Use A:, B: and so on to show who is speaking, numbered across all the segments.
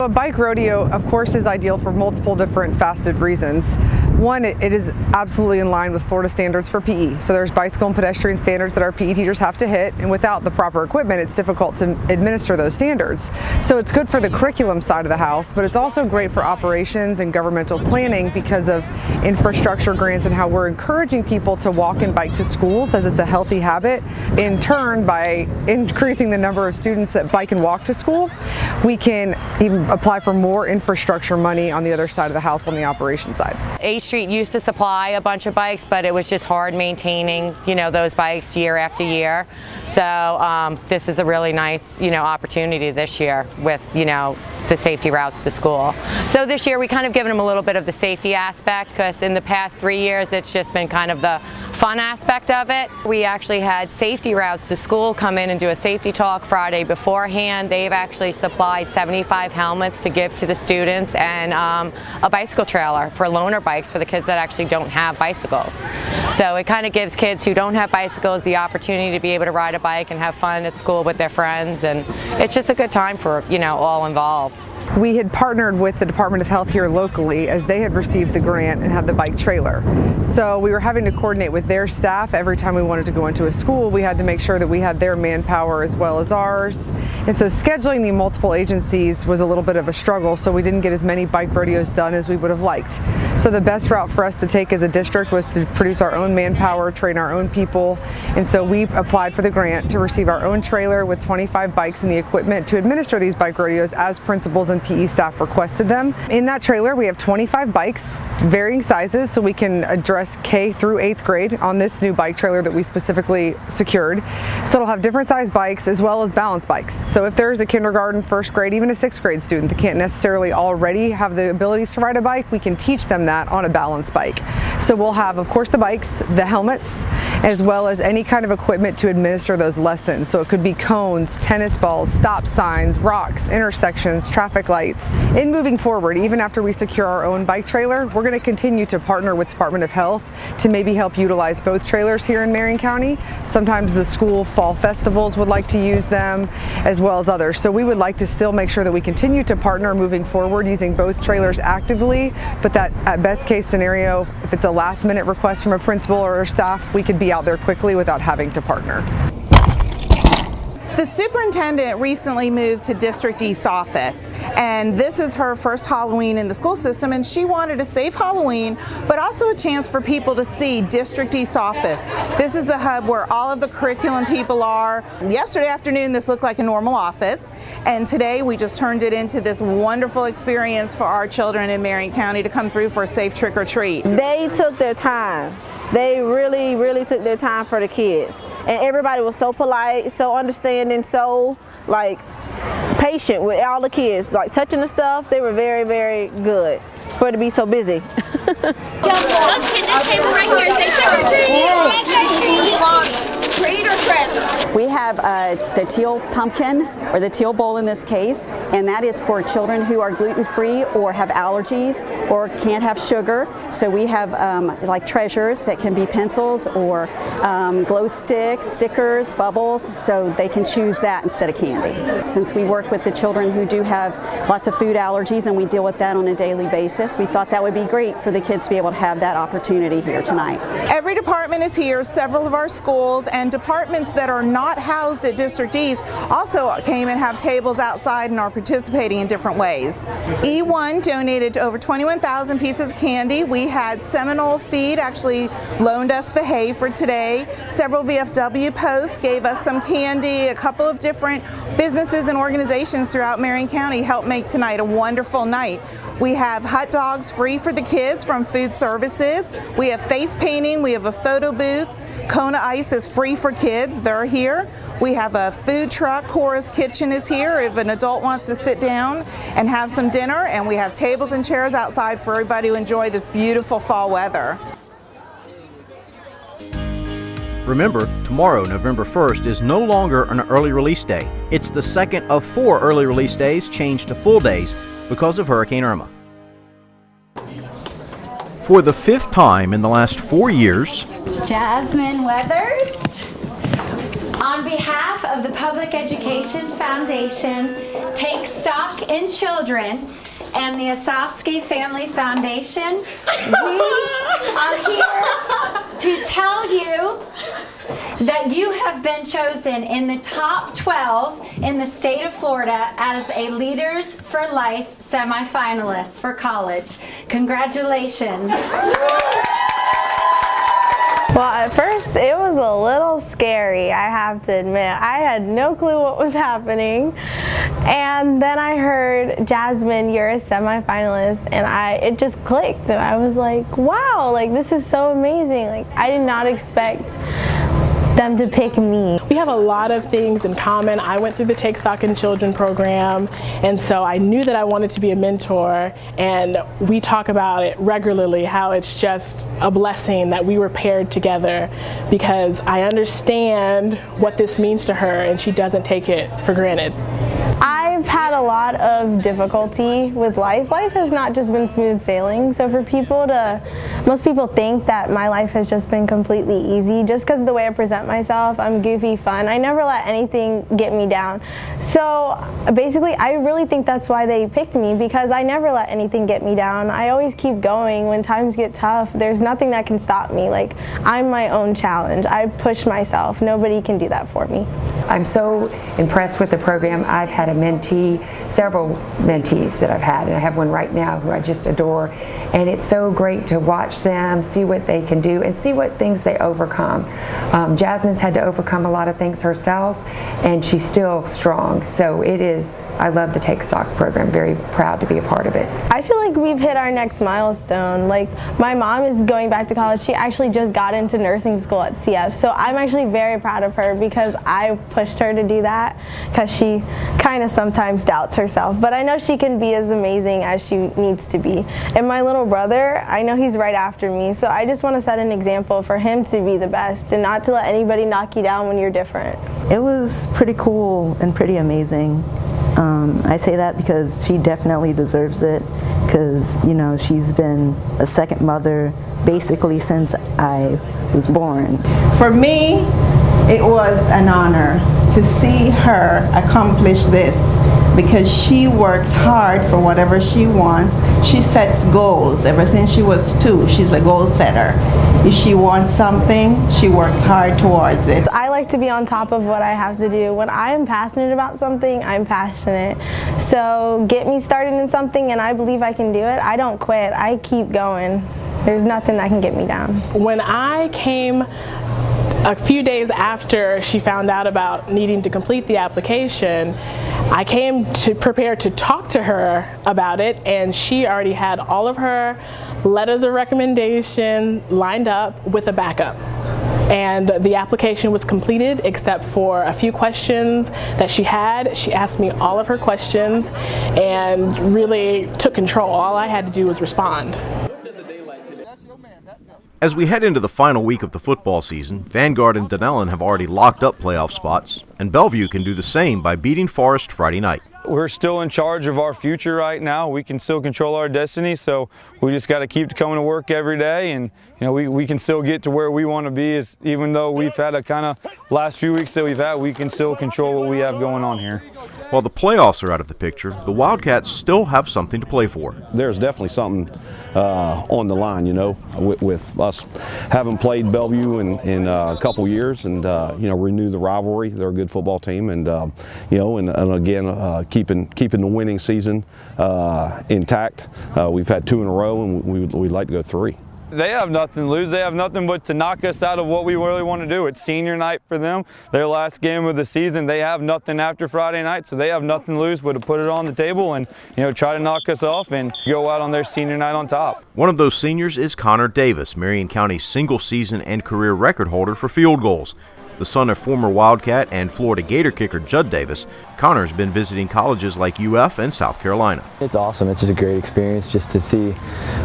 A: A bike rodeo, of course, is ideal for multiple different faceted reasons. One, it is absolutely in line with Florida standards for PE. So there's bicycle and pedestrian standards that our PE teachers have to hit, and without the proper equipment, it's difficult to administer those standards. So it's good for the curriculum side of the house, but it's also great for operations and governmental planning because of infrastructure grants and how we're encouraging people to walk and bike to schools as it's a healthy habit. In turn, by increasing the number of students that bike and walk to school, we can even apply for more infrastructure money on the other side of the house on the operations side.
B: A Street used to supply a bunch of bikes, but it was just hard maintaining, those bikes year after year. So this is a really nice, opportunity this year with, the safety routes to school. So this year we kind of given them a little bit of the safety aspect because in the past 3 years it's just been kind of the fun aspect of it. We actually had safety routes to school come in and do a safety talk Friday beforehand. They've actually supplied 75 helmets to give to the students and a bicycle trailer for loaner bikes for the kids that actually don't have bicycles. So it kind of gives kids who don't have bicycles the opportunity to be able to ride a bike and have fun at school with their friends, and it's just a good time for all involved.
A: We had partnered with the Department of Health here locally as they had received the grant and had the bike trailer. So we were having to coordinate with their staff every time we wanted to go into a school. We had to make sure that we had their manpower as well as ours. And so scheduling the multiple agencies was a little bit of a struggle, so we didn't get as many bike rodeos done as we would have liked. So the best route for us to take as a district was to produce our own manpower, train our own people. And so we applied for the grant to receive our own trailer with 25 bikes and the equipment to administer these bike rodeos as principals and PE staff requested them. In that trailer we have 25 bikes, varying sizes, so we can address K through 8th grade on this new bike trailer that we specifically secured. So it'll have different size bikes as well as balance bikes. So if there's a kindergarten, 1st grade, even a 6th grade student that can't necessarily already have the abilities to ride a bike, we can teach them that on a balance bike. So we'll have, of course, the bikes, the helmets, as well as any kind of equipment to administer those lessons. So it could be cones, tennis balls, stop signs, rocks, intersections, traffic lights. In moving forward, even after we secure our own bike trailer, we're going to continue to partner with Department of Health to maybe help utilize both trailers here in Marion County. Sometimes the school fall festivals would like to use them, as well as others. So we would like to still make sure that we continue to partner moving forward using both trailers actively, but that at best case scenario, if it's a last minute request from a principal or staff, we could be out there quickly without having to partner.
C: The superintendent recently moved to District East office, and this is her first Halloween in the school system, and she wanted a safe Halloween, but also a chance for people to see District East office. This is the hub where all of the curriculum people are. Yesterday afternoon this looked like a normal office, and today we just turned it into this wonderful experience for our children in Marion County to come through for a safe trick or treat.
D: They took their time. They really took their time for the kids, and everybody was so polite, so understanding, so patient with all the kids, touching the stuff. They were very good for it to be so busy.
E: Look, this table right here, say trick or treat. Treat or treasure?
F: We have the teal pumpkin, or the teal bowl in this case, and that is for children who are gluten-free or have allergies or can't have sugar. So we have treasures that can be pencils or glow sticks, stickers, bubbles, so they can choose that instead of candy. Since we work with the children who do have lots of food allergies and we deal with that on a daily basis, we thought that would be great for the kids to be able to have that opportunity here tonight.
C: Every department is here, several of our schools, and departments that are not housed at District East also came and have tables outside and are participating in different ways. E1 donated over 21,000 pieces of candy. We had Seminole Feed actually loaned us the hay for today. Several VFW posts gave us some candy. A couple of different businesses and organizations throughout Marion County helped make tonight a wonderful night. We have hot dogs free for the kids from Food Services. We have face painting. We have a photo booth. Kona Ice is free for kids. They're here. We have a food truck. Cora's Kitchen is here if an adult wants to sit down and have some dinner. And we have tables and chairs outside for everybody to enjoy this beautiful fall weather.
G: Remember, tomorrow, November 1st, is no longer an early release day. It's the second of 4 early release days changed to full days because of Hurricane Irma. For the 5th time in the last 4 years,
H: Jasmine Weathers. On behalf of the Public Education Foundation, Take Stock in Children, and the Osofsky Family Foundation, we are here to tell you that you have been chosen in the top 12 in the state of Florida as a Leaders for Life semifinalist for college. Congratulations.
I: Well, at first it was a little scary, I have to admit. I had no clue what was happening. And then I heard, Jasmine, you're a semifinalist, and it just clicked, and I was like, wow, like this is so amazing. Like I did not expect them to pick me.
J: We have a lot of things in common. I went through the Take Stock in Children program, and so I knew that I wanted to be a mentor, and we talk about it regularly, how it's just a blessing that we were paired together, because I understand what this means to her and she doesn't take it for granted.
I: I've had a lot of difficulty with life. Life has not just been smooth sailing, so for most people think that my life has just been completely easy just because of the way I present myself. I'm goofy, fun. I never let anything get me down. So basically, I really think that's why they picked me, because I never let anything get me down. I always keep going when times get tough. There's nothing that can stop me. Like, I'm my own challenge. I push myself. Nobody can do that for me.
K: I'm so impressed with the program. I've had a mentee, several mentees that I've had, and I have one right now who I just adore. And it's so great to watch them, see what they can do, and see what things they overcome. Jasmine's had to overcome a lot of things herself, and she's still strong. So I love the Take Stock program. Very proud to be a part of it.
I: I feel like we've hit our next milestone. Like, my mom is going back to college. She actually just got into nursing school at CF. So I'm actually very proud of her because I pushed her to do that, because she kind of sometimes doubts herself. But I know she can be as amazing as she needs to be. And my little brother, I know he's right after me. So I just want to set an example for him to be the best and not to let anybody knock you down when you're different.
L: It was pretty cool and pretty amazing. I say that because she definitely deserves it, because, you know, she's been a second mother basically since I was born.
M: For me, it was an honor to see her accomplish this, because she works hard for whatever she wants. She sets goals. Ever since she was 2, she's a goal setter. If she wants something, she works hard towards it.
I: I like to be on top of what I have to do. When I'm passionate about something, I'm passionate. So get me started in something and I believe I can do it. I don't quit. I keep going. There's nothing that can get me down.
J: When I came a few days after she found out about needing to complete the application, I came to prepare to talk to her about it, and she already had all of her letters of recommendation lined up with a backup. And the application was completed except for a few questions that she had. She asked me all of her questions and really took control. All I had to do was respond.
G: As we head into the final week of the football season, Vanguard and Dunellen have already locked up playoff spots, and Bellevue can do the same by beating Forest Friday night.
N: We're still in charge of our future right now. We can still control our destiny, so we just got to keep coming to work every day, and we can still get to where we want to be. Even though we've had a kind of last few weeks that we've had, we can still control what we have going on here.
G: While the playoffs are out of the picture, the Wildcats still have something to play for.
O: There's definitely something on the line, with us having played Bellevue in a couple years, and renew the rivalry. They're a good football team, and and again keeping the winning season intact. We've had 2 in a row, and we'd like to go 3.
N: They have nothing to lose. They have nothing but to knock us out of what we really want to do. It's senior night for them, their last game of the season. They have nothing after Friday night, so they have nothing to lose but to put it on the table and try to knock us off and go out on their senior night on top.
G: One of those seniors is Connor Davis, Marion County's single season and career record holder for field goals. The son of former Wildcat and Florida Gator kicker Judd Davis, Connor's been visiting colleges like UF and South Carolina.
P: It's awesome. It's just a great experience just to see,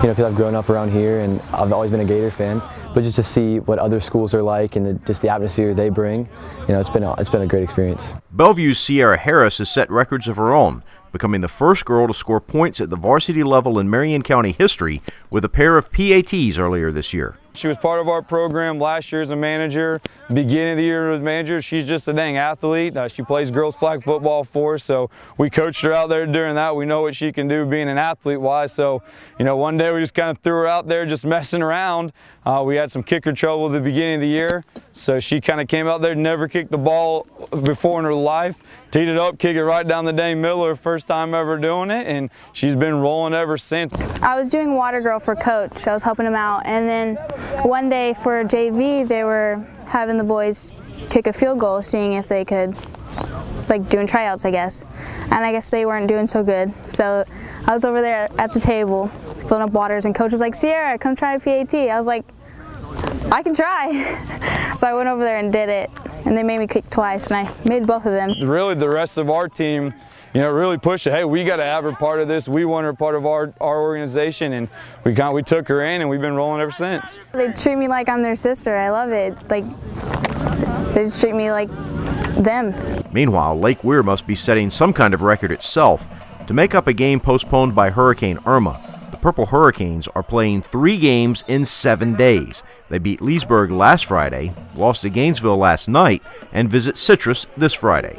P: because I've grown up around here and I've always been a Gator fan, but just to see what other schools are like and just the atmosphere they bring, it's been a great experience.
G: Bellevue's Sierra Harris has set records of her own, becoming the first girl to score points at the varsity level in Marion County history with a pair of PATs earlier this year.
N: She was part of our program last year as a manager, beginning of the year as manager. She's just a dang athlete. She plays girls flag football for us, so we coached her out there during that. We know what she can do being an athlete-wise, so one day we just kind of threw her out there just messing around. We had some kicker trouble at the beginning of the year, so she kind of came out there, never kicked the ball before in her life, teed it up, kicked it right down the dang middle, her first time ever doing it, and she's been rolling ever since.
Q: I was doing water girl for coach. I was helping him out, and then one day for JV they were having the boys kick a field goal, seeing if they could, like doing tryouts I guess, and I guess they weren't doing so good, so I was over there at the table filling up waters, and coach was like, Sierra, come try PAT. I was like, I can try. So I went over there and did it, and they made me kick twice, and I made both of them.
N: Really the rest of our team really pushed it. Hey, we got to have her part of this. We want her part of our organization, and we took her in, and we've been rolling ever since.
Q: They treat me like I'm their sister. I love it. Like, they just treat me like them.
G: Meanwhile, Lake Weir must be setting some kind of record itself to make up a game postponed by Hurricane Irma. The Purple Hurricanes are playing 3 games in 7 days. They beat Leesburg last Friday, lost to Gainesville last night, and visit Citrus this Friday.